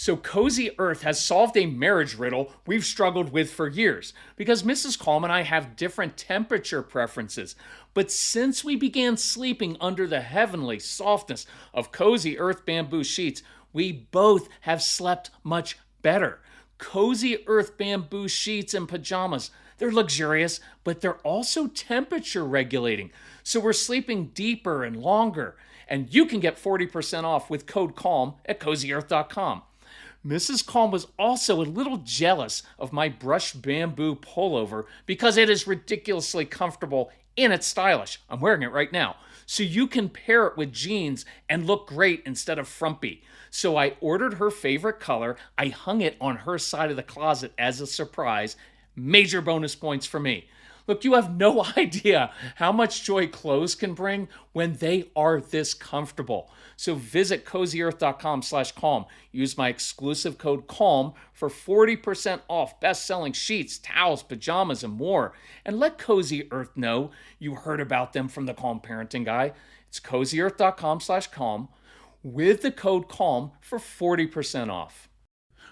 So Cozy Earth has solved a marriage riddle we've struggled with for years because Mrs. Calm and I have different temperature preferences. But since we began sleeping under the heavenly softness of Cozy Earth bamboo sheets, we both have slept much better. Cozy Earth bamboo sheets and pajamas. They're luxurious, but they're also temperature regulating. So we're sleeping deeper and longer. And you can get 40% off with code CALM at cozyearth.com. Mrs. Calm was also a little jealous of my brushed bamboo pullover because it is ridiculously comfortable and it's stylish. I'm wearing it right now. So you can pair it with jeans and look great instead of frumpy. So I ordered her favorite color. I hung it on her side of the closet as a surprise. Major bonus points for me. Look, you have no idea how much joy clothes can bring when they are this comfortable. So visit cozyearth.com/calm. Use my exclusive code CALM for 40% off best-selling sheets, towels, pajamas, and more. And let Cozy Earth know you heard about them from the Calm Parenting Guy. It's cozyearth.com/calm with the code CALM for 40% off.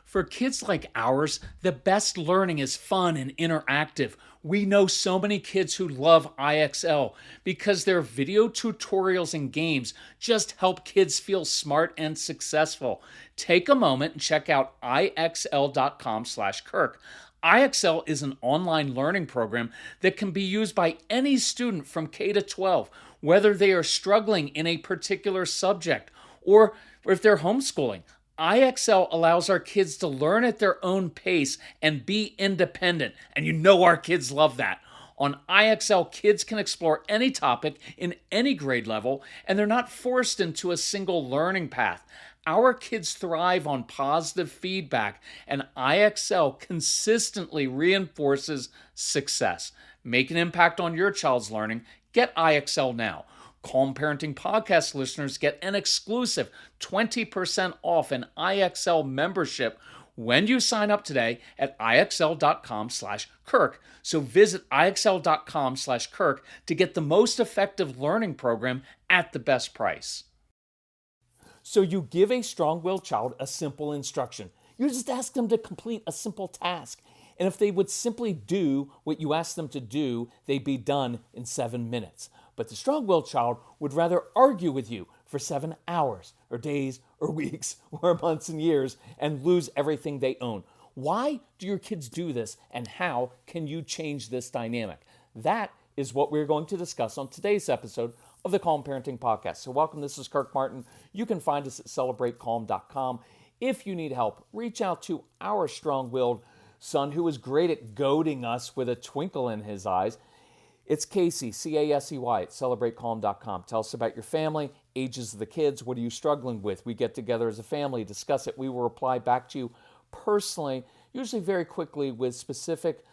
For kids like ours, the best learning is fun and interactive. We know so many kids who love IXL because their video tutorials and games just help kids feel smart and successful. Take a moment and check out ixl.com/Kirk. IXL is an online learning program that can be used by any student from K to 12, whether they are struggling in a particular subject or if they're homeschooling. IXL allows our kids to learn at their own pace and be independent. And you know our kids love that. On IXL, kids can explore any topic in any grade level, and they're not forced into a single learning path. Our kids thrive on positive feedback, and IXL consistently reinforces success. Make an impact on your child's learning. Get IXL now. Calm Parenting Podcast listeners get an exclusive 20% off an IXL membership when you sign up today at ixl.com/Kirk. So visit ixl.com/Kirk to get the most effective learning program at the best price. So you give a strong-willed child a simple instruction. You just ask them to complete a simple task. And if they would simply do what you ask them to do, they'd be done in 7 minutes. But the strong-willed child would rather argue with you for 7 hours or days or weeks or months and years and lose everything they own. Why do your kids do this, and how can you change this dynamic? That is what we're going to discuss on today's episode of the Calm Parenting Podcast. So welcome, this is Kirk Martin. You can find us at celebratecalm.com. If you need help, reach out to our strong-willed son who is great at goading us with a twinkle in his eyes. It's Casey, C-A-S-E-Y, at celebratecalm.com. Tell us about your family, ages of the kids, what are you struggling with? We get together as a family, discuss it. We will reply back to you personally, usually very quickly with specific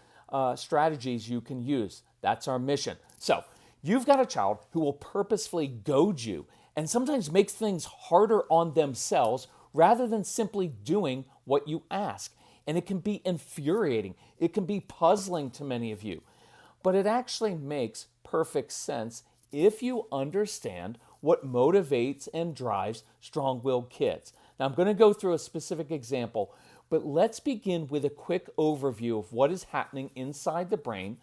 strategies you can use. That's our mission. So you've got a child who will purposefully goad you and sometimes makes things harder on themselves rather than simply doing what you ask. And it can be infuriating. It can be puzzling to many of you. But it actually makes perfect sense if you understand what motivates and drives strong-willed kids. Now, I'm going to go through a specific example, but let's begin with a quick overview of what is happening inside the brain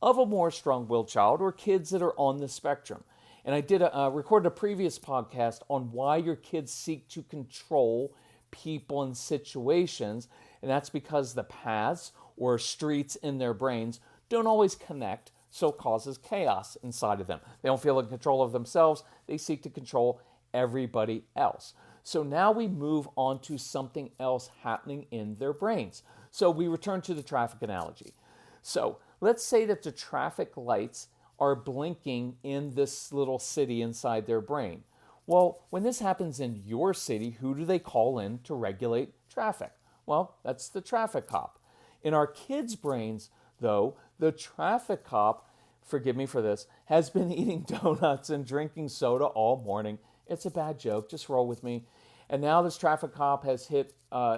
of a more strong-willed child or kids that are on the spectrum. And I recorded a previous podcast on why your kids seek to control people and situations, and that's because the paths or streets in their brains don't always connect, so it causes chaos inside of them. They don't feel in control of themselves. They seek to control everybody else. So now we move on to something else happening in their brains. So we return to the traffic analogy. So let's say that the traffic lights are blinking in this little city inside their brain. Well, when this happens in your city, who do they call in to regulate traffic? Well, that's the traffic cop. In our kids' brains, though, the traffic cop, forgive me for this, has been eating donuts and drinking soda all morning. It's a bad joke, just roll with me. And now this traffic cop has hit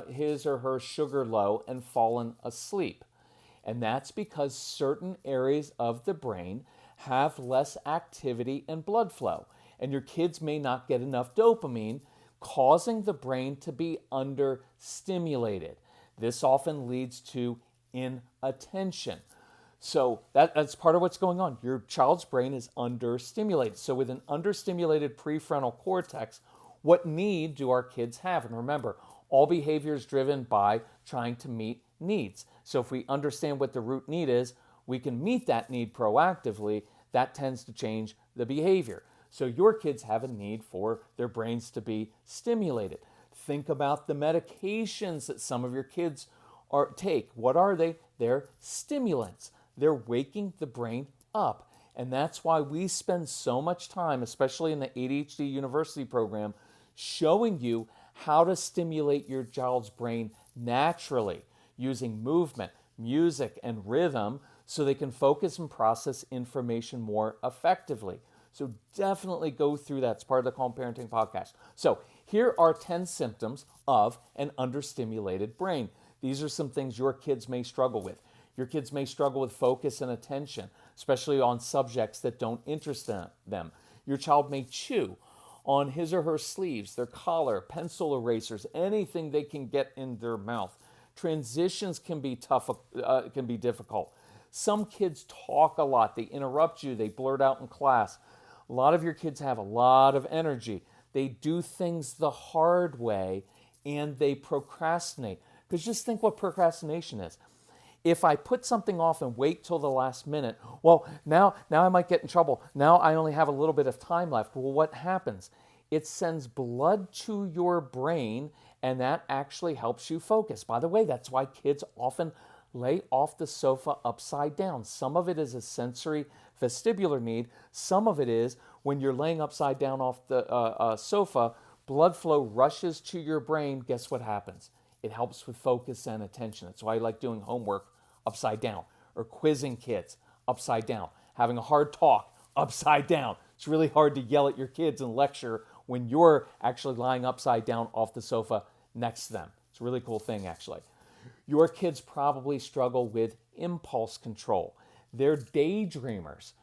his or her sugar low and fallen asleep. And that's because certain areas of the brain have less activity and blood flow. And your kids may not get enough dopamine, causing the brain to be understimulated. This often leads to inattention. So that's part of what's going on. Your child's brain is understimulated. So with an understimulated prefrontal cortex, what need do our kids have? And remember, all behavior is driven by trying to meet needs. So if we understand what the root need is, we can meet that need proactively. That tends to change the behavior. So your kids have a need for their brains to be stimulated. Think about the medications that some of your kids take. What are they? They're stimulants. They're waking the brain up. And that's why we spend so much time, especially in the ADHD University program, showing you how to stimulate your child's brain naturally using movement, music, and rhythm so they can focus and process information more effectively. So definitely go through that. It's part of the Calm Parenting podcast. So here are 10 symptoms of an understimulated brain. These are some things your kids may struggle with. Your kids may struggle with focus and attention, especially on subjects that don't interest them. Your child may chew on his or her sleeves, their collar, pencil erasers, anything they can get in their mouth. Transitions can be difficult. Some kids talk a lot. They interrupt you. They blurt out in class. A lot of your kids have a lot of energy. They do things the hard way and they procrastinate. Because just think what procrastination is. If I put something off and wait till the last minute, well, now I might get in trouble. Now I only have a little bit of time left. Well, what happens? It sends blood to your brain, and that actually helps you focus. By the way, that's why kids often lay off the sofa upside down. Some of it is a sensory vestibular need. Some of it is when you're laying upside down off the sofa, blood flow rushes to your brain. Guess what happens? It helps with focus and attention. That's why I like doing homework upside down, or quizzing kids upside down, having a hard talk upside down. It's really hard to yell at your kids and lecture when you're actually lying upside down off the sofa next to them. It's a really cool thing, actually. Your kids probably struggle with impulse control. They're daydreamers.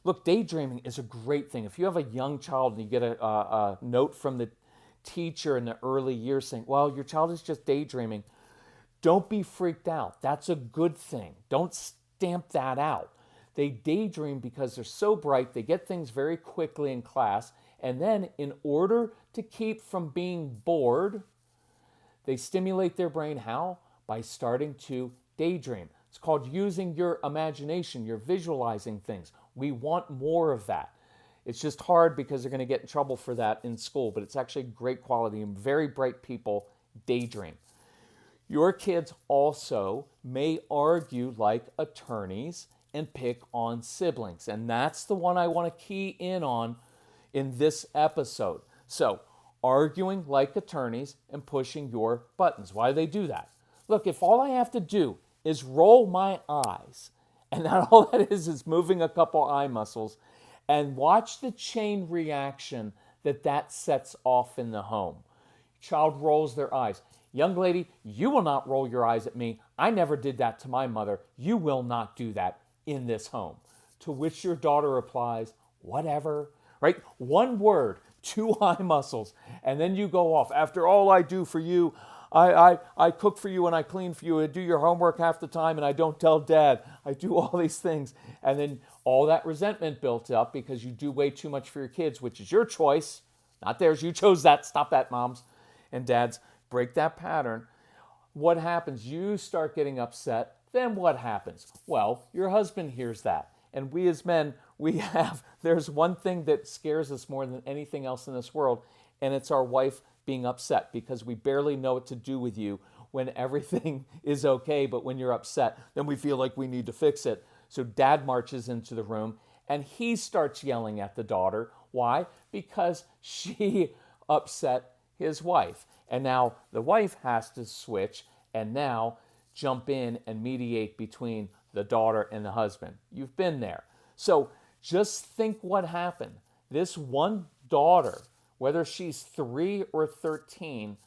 Look, daydreaming is a great thing. If you have a young child and you get a note from the teacher in the early years saying, well, your child is just daydreaming, don't be freaked out. That's a good thing. Don't stamp that out. They daydream because they're so bright, they get things very quickly in class, and then in order to keep from being bored, they stimulate their brain. How? By starting to daydream. It's called using your imagination. You're visualizing things. We want more of that. It's just hard because they're going to get in trouble for that in school, but it's actually great quality, and very bright people daydream. Your kids also may argue like attorneys and pick on siblings, and that's the one I want to key in on in this episode. So, arguing like attorneys and pushing your buttons. Why do they do that? Look, if all I have to do is roll my eyes, and that all that is moving a couple eye muscles, and watch the chain reaction that sets off in the home. Child rolls their eyes. Young lady, you will not roll your eyes at me. I never did that to my mother. You will not do that in this home. To which your daughter replies, whatever, right? One word, two eye muscles, and then you go off. After all I do for you, I cook for you and I clean for you. I do your homework half the time and I don't tell dad. I do all these things. And then all that resentment built up because you do way too much for your kids, which is your choice, not theirs. You chose that. Stop that, moms and dads. Break that pattern. What happens? You start getting upset. Then what happens? Well, your husband hears that. And we as men, there's one thing that scares us more than anything else in this world, and it's our wife being upset because we barely know what to do with you when everything is okay, but when you're upset, then we feel like we need to fix it. So dad marches into the room and he starts yelling at the daughter. Why? Because she upset his wife. And now the wife has to switch and now jump in and mediate between the daughter and the husband. You've been there. So just think what happened. This one daughter, whether she's 3 or 13,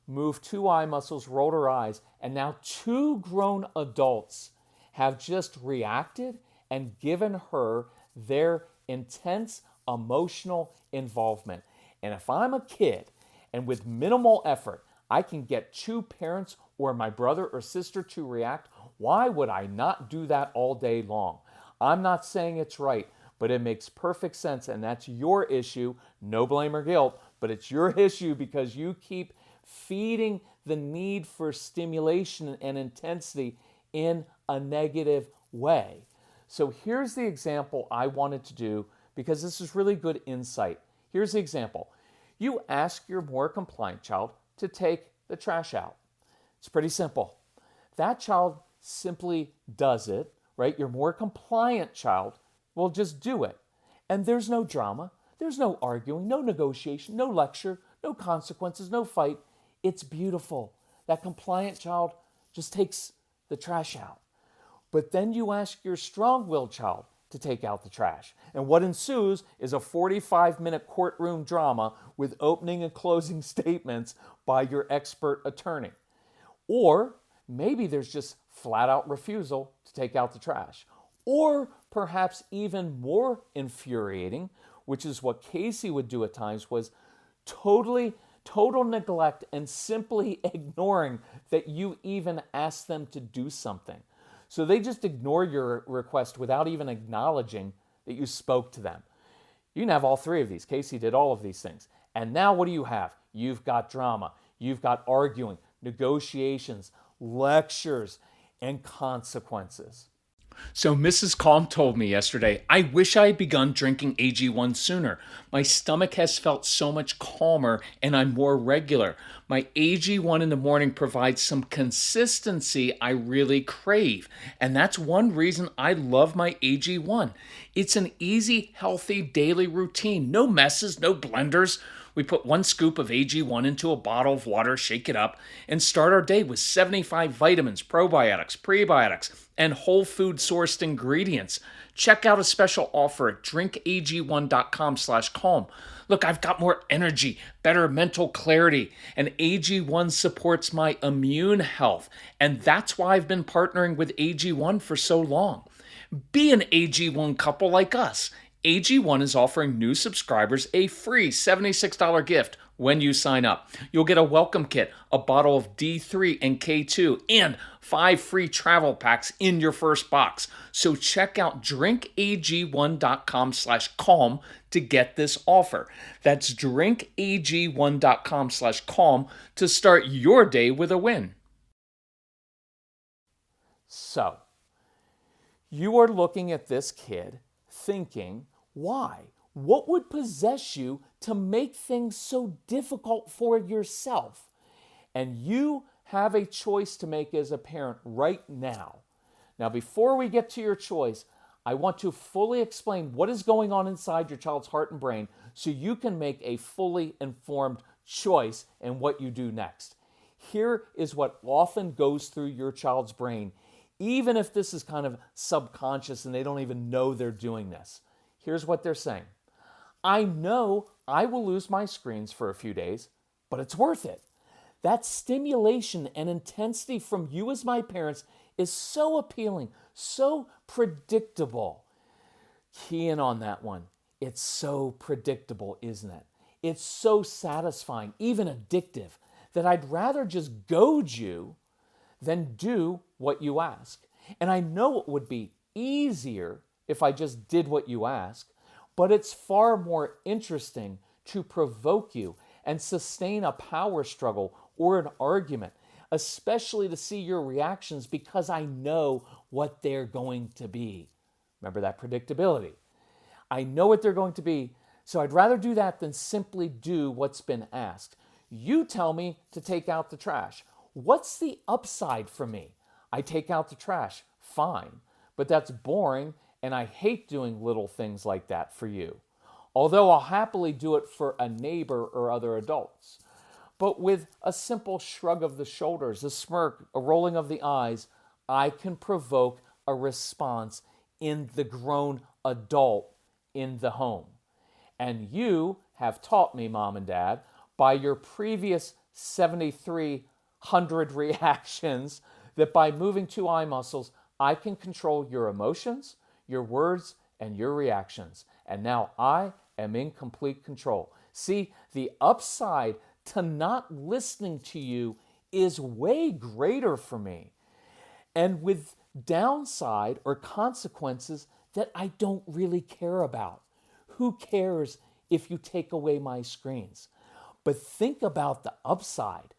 moved two eye muscles, rolled her eyes, and now two grown adults have just reacted and given her their intense emotional involvement. And if I'm a kid And with minimal effort, I can get two parents or my brother or sister to react. Why would I not do that all day long? I'm not saying it's right, but it makes perfect sense, and that's your issue. No blame or guilt, but it's your issue because you keep feeding the need for stimulation and intensity in a negative way. So here's the example I wanted to do because this is really good insight. Here's the example. You ask your more compliant child to take the trash out. It's pretty simple. That child simply does it, right? Your more compliant child will just do it. And there's no drama. There's no arguing, no negotiation, no lecture, no consequences, no fight. It's beautiful. That compliant child just takes the trash out. But then you ask your strong-willed child to take out the trash. And what ensues is a 45-minute courtroom drama with opening and closing statements by your expert attorney. Or maybe there's just flat-out refusal to take out the trash. Or perhaps even more infuriating, which is what Casey would do at times, was total neglect and simply ignoring that you even asked them to do something. So they just ignore your request without even acknowledging that you spoke to them. You can have all three of these. Casey did all of these things. And now what do you have? You've got drama. You've got arguing, negotiations, lectures, and consequences. So Mrs. Calm told me yesterday, I wish I had begun drinking AG1 sooner. My stomach has felt so much calmer and I'm more regular. My AG1 in the morning provides some consistency I really crave. And that's one reason I love my AG1. It's an easy, healthy daily routine. No messes, no blenders. We put 1 scoop of AG1 into a bottle of water, shake it up, and start our day with 75 vitamins, probiotics, prebiotics, and whole food sourced ingredients. Check out a special offer at drinkag1.com/calm. Look, I've got more energy, better mental clarity, and AG1 supports my immune health. And that's why I've been partnering with AG1 for so long. Be an AG1 couple like us. AG1 is offering new subscribers a free $76 gift when you sign up. You'll get a welcome kit, a bottle of D3 and K2, and 5 free travel packs in your first box. So check out drinkag1.com/calm to get this offer. That's drinkag1.com/calm to start your day with a win. So, you are looking at this kid thinking, why? What would possess you to make things so difficult for yourself? And you have a choice to make as a parent right now. Now, before we get to your choice, I want to fully explain what is going on inside your child's heart and brain so you can make a fully informed choice in what you do next. Here is what often goes through your child's brain, even if this is kind of subconscious and they don't even know they're doing this. Here's what they're saying. I know I will lose my screens for a few days, but it's worth it. That stimulation and intensity from you as my parents is so appealing, so predictable. Key in on that one. It's so predictable, isn't it? It's so satisfying, even addictive, that I'd rather just goad you than do what you ask. And I know it would be easier if I just did what you ask, but it's far more interesting to provoke you and sustain a power struggle or an argument, especially to see your reactions because I know what they're going to be. Remember that predictability. I know what they're going to be, so I'd rather do that than simply do what's been asked. You tell me to take out the trash. What's the upside for me? I take out the trash, fine, but that's boring and I hate doing little things like that for you. Although I'll happily do it for a neighbor or other adults. But with a simple shrug of the shoulders, a smirk, a rolling of the eyes, I can provoke a response in the grown adult in the home. And you have taught me, Mom and Dad, by your previous 7,300 reactions, that by moving 2 eye muscles, I can control your emotions, your words, and your reactions. And now I am in complete control. See, the upside to not listening to you is way greater for me, and with downside or consequences that I don't really care about. Who cares if you take away my screens? But think about the upside.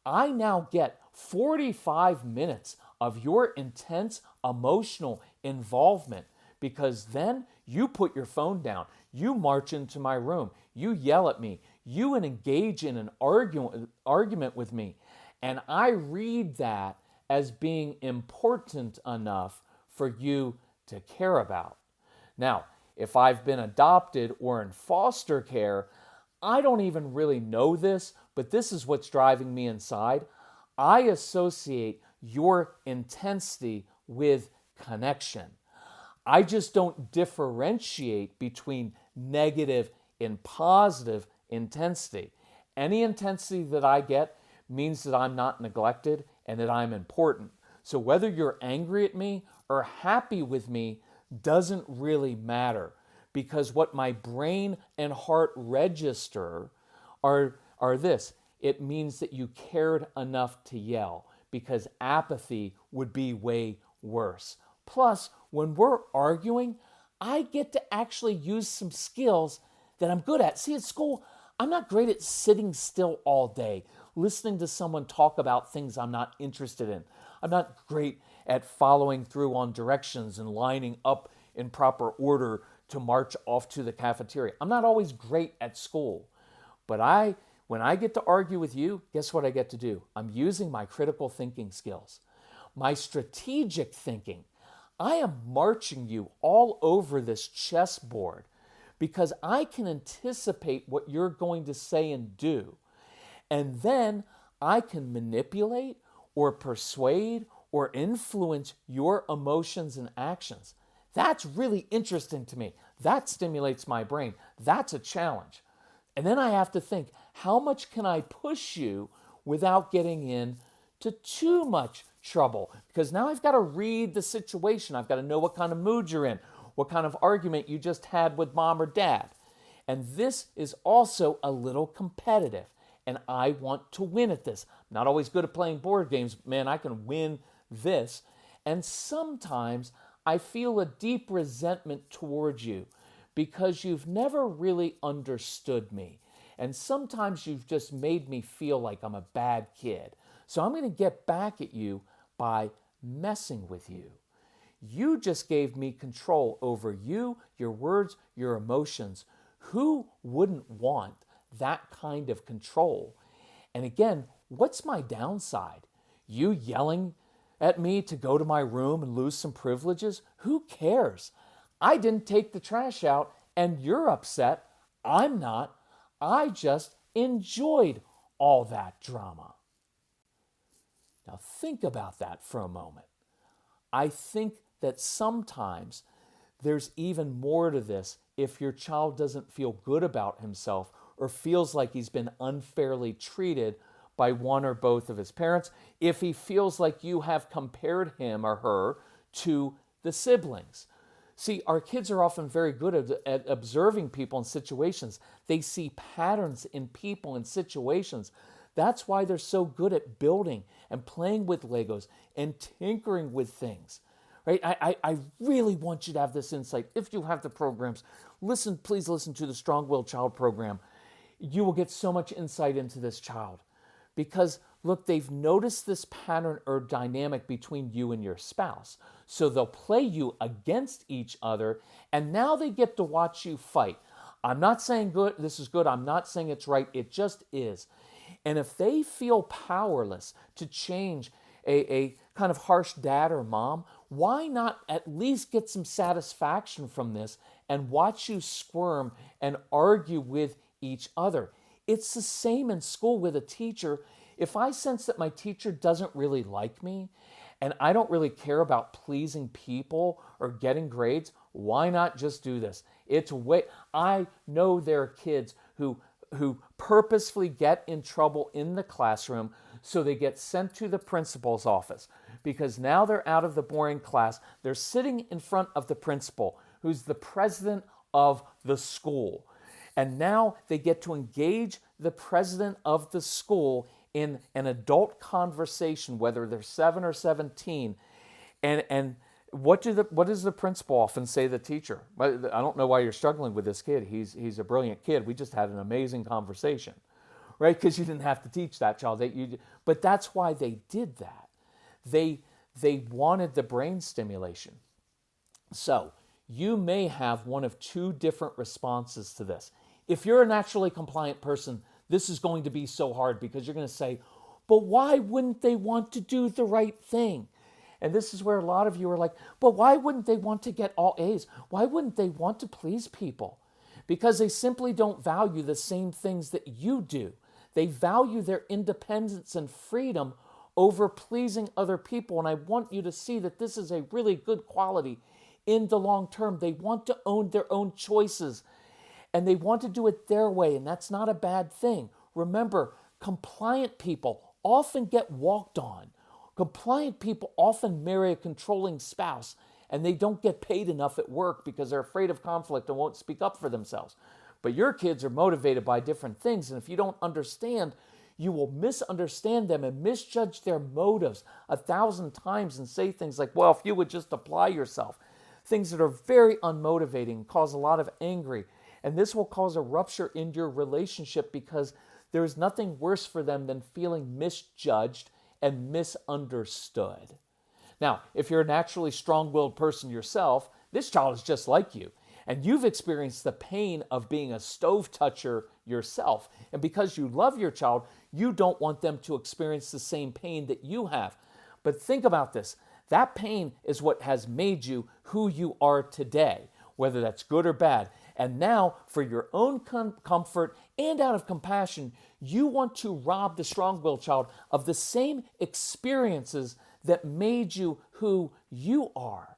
I now get 45 minutes of your intense emotional involvement, because then you put your phone down, you march into my room, you yell at me, you engage in an argument with me, and I read that as being important enough for you to care about. Now, if I've been adopted or in foster care, I don't even really know this, but this is what's driving me inside. I associate your intensity with connection. I just don't differentiate between negative and positive intensity. Any intensity that I get means that I'm not neglected and that I'm important. So whether you're angry at me or happy with me doesn't really matter, because what my brain and heart register are this. It means that you cared enough to yell, because apathy would be way worse. Plus, when we're arguing, I get to actually use some skills that I'm good at. See, at school, I'm not great at sitting still all day, listening to someone talk about things I'm not interested in. I'm not great at following through on directions and lining up in proper order to march off to the cafeteria. I'm not always great at school. But when I get to argue with you, guess what I get to do? I'm using my critical thinking skills, my strategic thinking. I am marching you all over this chessboard because I can anticipate what you're going to say and do. And then I can manipulate or persuade or influence your emotions and actions. That's really interesting to me. That stimulates my brain. That's a challenge. And then I have to think, how much can I push you without getting into too much trouble? Because now I've got to read the situation. I've got to know what kind of mood you're in, what kind of argument you just had with mom or dad. And this is also a little competitive. And I want to win at this. I'm not always good at playing board games. Man, I can win this. And sometimes I feel a deep resentment towards you because you've never really understood me. And sometimes you've just made me feel like I'm a bad kid. So I'm going to get back at you by messing with you. You just gave me control over you, your words, your emotions. Who wouldn't want that kind of control? And again, what's my downside? You yelling at me to go to my room and lose some privileges? Who cares? I didn't take the trash out and you're upset. I'm not. I just enjoyed all that drama. Now think about that for a moment. I think that sometimes there's even more to this if your child doesn't feel good about himself or feels like he's been unfairly treated by one or both of his parents, if he feels like you have compared him or her to the siblings. See, our kids are often very good at observing people and situations. They see patterns in people and situations. That's why they're so good at building and playing with Legos and tinkering with things. Right? I really want you to have this insight. If you have the programs, please listen to the Strong-Willed Child program. You will get so much insight into this child. Because, look, they've noticed this pattern or dynamic between you and your spouse. So they'll play you against each other, and now they get to watch you fight. I'm not saying this is good. I'm not saying it's right. It just is. And if they feel powerless to change a kind of harsh dad or mom, why not at least get some satisfaction from this and watch you squirm and argue with each other? It's the same in school with a teacher. If I sense that my teacher doesn't really like me and I don't really care about pleasing people or getting grades, why not just do this? I know there are kids who purposefully get in trouble in the classroom so they get sent to the principal's office because now they're out of the boring class. They're sitting in front of the principal, who's the president of the school. And now they get to engage the president of the school in an adult conversation, whether they're 7 or 17, and what does the principal often say to the teacher? I don't know why you're struggling with this kid. He's a brilliant kid. We just had an amazing conversation, right? Because you didn't have to teach that child. But that's why they did that. They wanted the brain stimulation. So you may have one of two different responses to this. If you're a naturally compliant person, this is going to be so hard because you're going to say, but why wouldn't they want to do the right thing? And this is where a lot of you are like, but why wouldn't they want to get all A's? Why wouldn't they want to please people? Because they simply don't value the same things that you do. They value their independence and freedom over pleasing other people. And I want you to see that this is a really good quality in the long term. They want to own their own choices and they want to do it their way. And that's not a bad thing. Remember, compliant people often get walked on. Compliant people often marry a controlling spouse and they don't get paid enough at work because they're afraid of conflict and won't speak up for themselves. But your kids are motivated by different things, and if you don't understand, you will misunderstand them and misjudge their motives 1,000 times and say things like, well, if you would just apply yourself. Things that are very unmotivating, cause a lot of anger, and this will cause a rupture in your relationship because there is nothing worse for them than feeling misjudged and misunderstood. Now, if you're a naturally strong-willed person yourself, this child is just like you. And you've experienced the pain of being a stove toucher yourself. And because you love your child, you don't want them to experience the same pain that you have. But think about this. That pain is what has made you who you are today, whether that's good or bad. And now, for your own comfort and out of compassion, you want to rob the strong-willed child of the same experiences that made you who you are.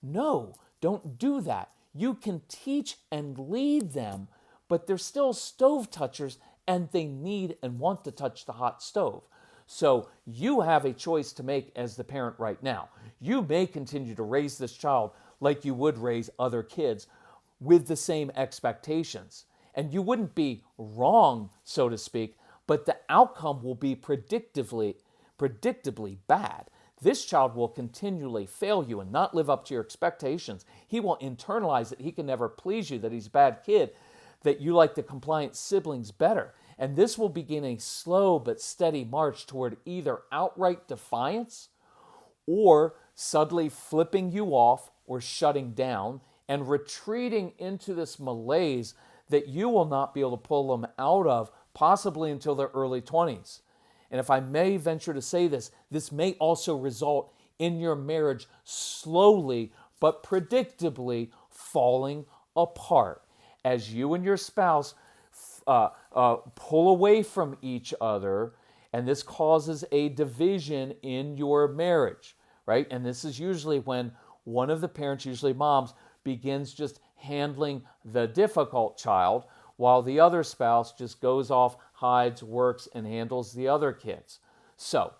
No, don't do that. You can teach and lead them, but they're still stove touchers and they need and want to touch the hot stove. So you have a choice to make as the parent right now. You may continue to raise this child like you would raise other kids with the same expectations. And you wouldn't be wrong, so to speak, but the outcome will be predictably bad. This child will continually fail you and not live up to your expectations. He will internalize that he can never please you, that he's a bad kid, that you like the compliant siblings better. And this will begin a slow but steady march toward either outright defiance or suddenly flipping you off or shutting down and retreating into this malaise that you will not be able to pull them out of, possibly until their early 20s. And if I may venture to say this, this may also result in your marriage slowly but predictably falling apart as you and your spouse pull away from each other, and this causes a division in your marriage, right? And this is usually when one of the parents, usually moms, begins just handling the difficult child while the other spouse just goes off, hides, works, and handles the other kids. So,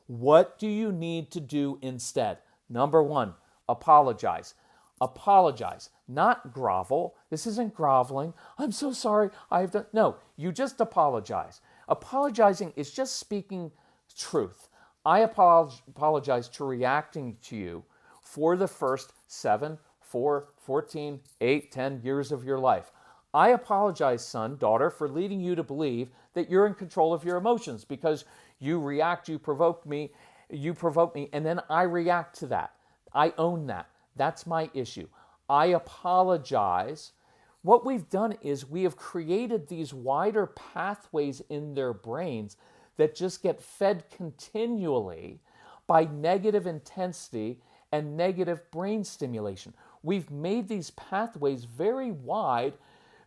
what do you need to do instead? Number one, apologize. Apologize, not grovel. This isn't groveling. I'm so sorry. I've done. No, you just apologize. Apologizing is just speaking truth. I apologize to reacting to you for the first 7, 4, 14, 8, 10 years of your life. I apologize, son, daughter, for leading you to believe that you're in control of your emotions because you react, you provoke me, and then I react to that. I own that. That's my issue. I apologize. What we've done is we have created these wider pathways in their brains that just get fed continually by negative intensity and negative brain stimulation. We've made these pathways very wide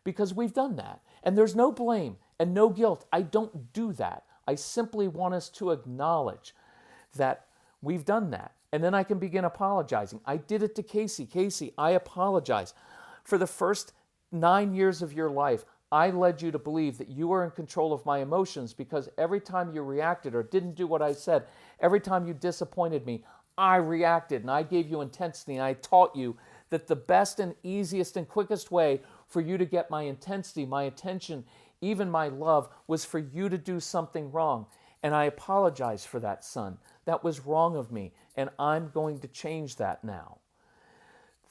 because we've done that. And there's no blame and no guilt. I don't do that. I simply want us to acknowledge that we've done that. And then I can begin apologizing. I did it to Casey. Casey, I apologize. For the first 9 years of your life, I led you to believe that you were in control of my emotions because every time you reacted or didn't do what I said, every time you disappointed me, I reacted and I gave you intensity and I taught you that the best and easiest and quickest way for you to get my intensity, my attention, even my love, was for you to do something wrong. And I apologize for that, son. That was wrong of me, and I'm going to change that now.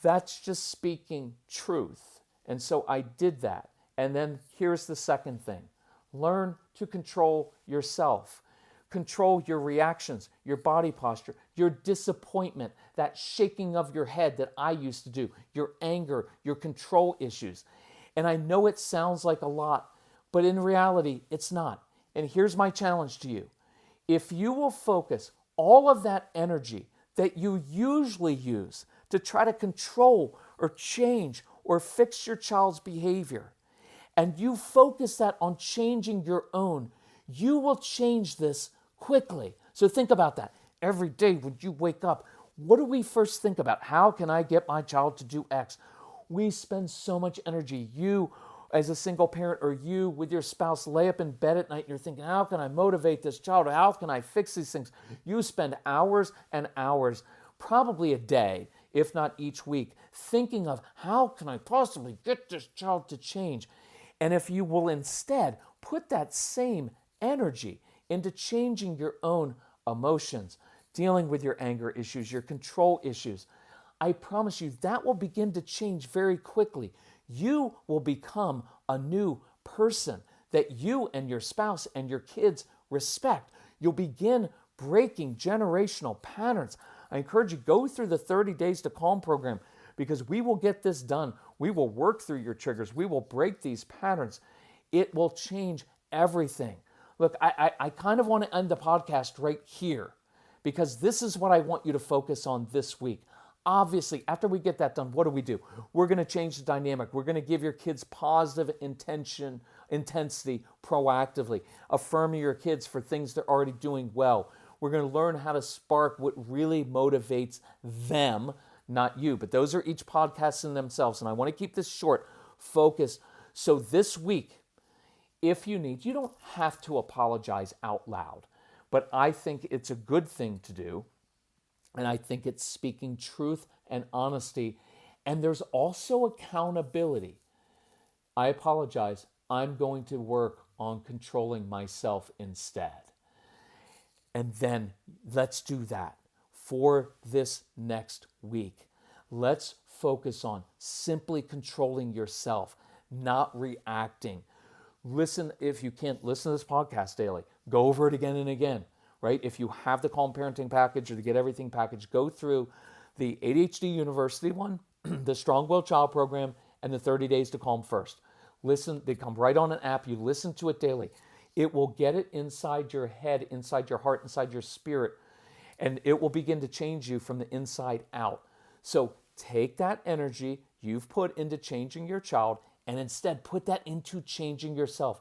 That's just speaking truth. And so I did that. And then here's the second thing. Learn to control yourself. Control your reactions, your body posture, your disappointment, that shaking of your head that I used to do, your anger, your control issues. And I know it sounds like a lot, but in reality, it's not. And here's my challenge to you. If you will focus all of that energy that you usually use to try to control or change or fix your child's behavior, and you focus that on changing your own, you will change this quickly. So think about that. Every day when you wake up, what do we first think about? How can I get my child to do X? We spend so much energy. You, as a single parent, or you with your spouse, lay up in bed at night and you're thinking, how can I motivate this child? How can I fix these things? You spend hours and hours, probably a day, if not each week, thinking of how can I possibly get this child to change? And if you will instead put that same energy into changing your own emotions, dealing with your anger issues, your control issues, I promise you that will begin to change very quickly. You will become a new person that you and your spouse and your kids respect. You'll begin breaking generational patterns. I encourage you, go through the 30 Days to Calm program, because we will get this done. We will work through your triggers. We will break these patterns. It will change everything. Look, I kind of want to end the podcast right here, because this is what I want you to focus on this week. Obviously, after we get that done, what do? We're going to change the dynamic. We're going to give your kids positive intensity proactively, affirming your kids for things they're already doing well. We're going to learn how to spark what really motivates them, not you. But those are each podcasts in themselves, and I want to keep this short, focused. So this week, if you need, you don't have to apologize out loud, but I think it's a good thing to do. And I think it's speaking truth and honesty. And there's also accountability. I apologize. I'm going to work on controlling myself instead. And then let's do that for this next week. Let's focus on simply controlling yourself, not reacting. Listen, if you can't listen to this podcast daily, go over it again and again, right? If you have the Calm Parenting package or the Get Everything package, go through the ADHD University one, the Strong-Willed Child program, and the 30 Days to Calm first. Listen, they come right on an app. You listen to it daily. It will get it inside your head, inside your heart, inside your spirit, and it will begin to change you from the inside out. So take that energy you've put into changing your child and instead put that into changing yourself.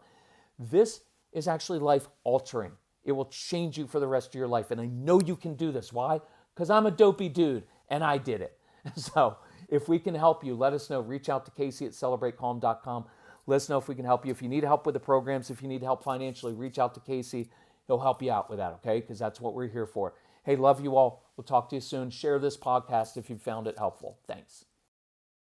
This is actually life altering. It will change you for the rest of your life. And I know you can do this. Why? Because I'm a dopey dude and I did it. So if we can help you, let us know. Reach out to Casey at celebratecalm.com. Let us know if we can help you. If you need help with the programs, if you need help financially, reach out to Casey. He'll help you out with that, okay? Because that's what we're here for. Hey, love you all. We'll talk to you soon. Share this podcast if you found it helpful. Thanks.